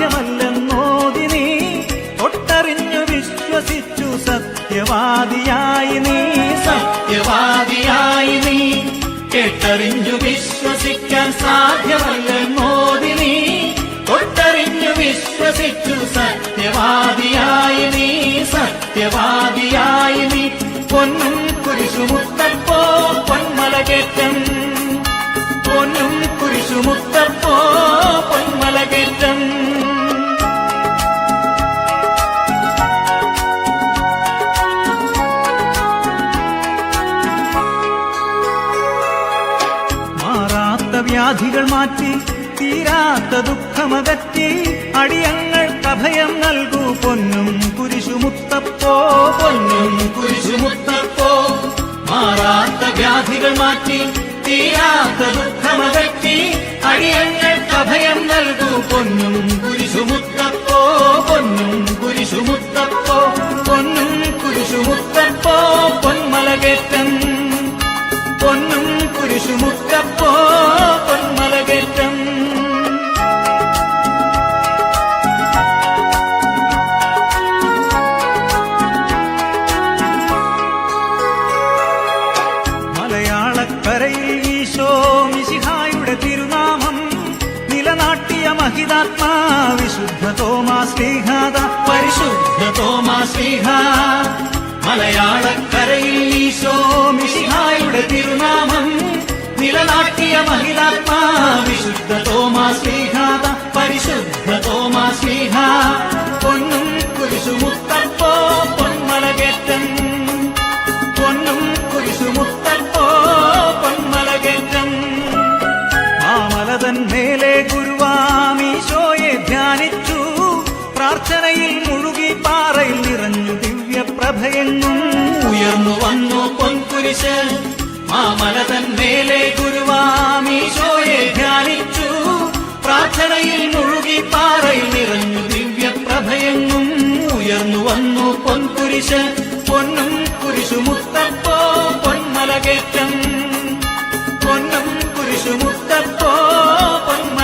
സാധ്യമല്ലെന്നോതി നീ തൊട്ടറിഞ്ഞു വിശ്വസിച്ചു സത്യവാദിയായി നീ സത്യവാദിയായി നീ കേട്ടറിഞ്ഞു വിശ്വസിക്കാൻ സാധ്യമല്ലെന്നോതി നീ തൊട്ടറിഞ്ഞു വിശ്വസിച്ചു സത്യവാദിയായി നീ സത്യവാദിയായി നീ പൊന്നും കുരിശുമുത്തപ്പോ പൊന്മലകേറ്റം പൊന്നും കുരിശുമുത്തപ്പോ പൊന്മലകേറ്റം മാറാത്ത വ്യാധികൾ മാറ്റി തീരാത്ത ദുഃഖമകറ്റി അടിയങ്ങൾക്ക് അഭയം നൽകൂ പൊന്നും കുരിശുമുത്തപ്പോ പൊന്നും കുരിശുമുത്തപ്പോ മാറാത്ത വ്യാധികൾ മാറ്റി തീരാത്ത ദുഃഖമകറ്റി അടിയങ്ങൾക്ക് അഭയം നൽകൂ പൊന്നും കുരിശുമുത്തപ്പോ പൊന്നും കുരിശുമുത്തപ്പോ പൊന്നും കുരിശുമുത്തപ്പോ പൊന്മലകേറ്റം പൊന്നും കുരിശുമുത്തപ്പോ പൊന്മലകേറ്റം മലയാളക്കരയിൽ ഈശോ മിശിഹായുടെ തിരുനാമം നിലനാട്ടിയ മഹിതാത്മാ വിശുദ്ധ തോമാശ്ലീഹാദ പരിശുദ്ധ തോമാശ്ലീഹ മലയാളക്കരയിൽ ഈശോ മിശിഹായുടെ തിരുനാമം നിലനാട്ടിയ മഹിതാത്മാ വിശുദ്ധ തോമാശ്ലീഹാദ പരിശുദ്ധ തോമാശ്ലീഹ പൊന്നും കുരിശുമുത്തപ്പോ പൊന്മലകേറ്റം പൊന്നും കുരിശുമുത്തപ്പോ പൊന്മലകേറ്റം മാമലതൻ മേലെ ഗുരുവാമീശോയെ ധ്യാനിച്ചു പ്രാർത്ഥനയിൽ മുഴുകി പാറയിൽ നിറഞ്ഞു ദിവ്യപ്രഭയെങ്ങും ഉയർന്നു വന്നു പൊൻകുരിശ് മാമലതൻ മേലെ ഗുരുവാമീശോയെ ധ്യാനിച്ചു പ്രാർത്ഥനയിൽ മുഴുകി പാറയിൽ നിറഞ്ഞു ദിവ്യപ്രഭയെങ്ങും ഉയർന്നു വന്നു പൊൻകുരിശ് പൊന്നും കുരിശുമുത്തപ്പോ പൊന്മലകേറ്റം പൊന്നും കുരിശുമുത്തപ്പോ പൊന്മല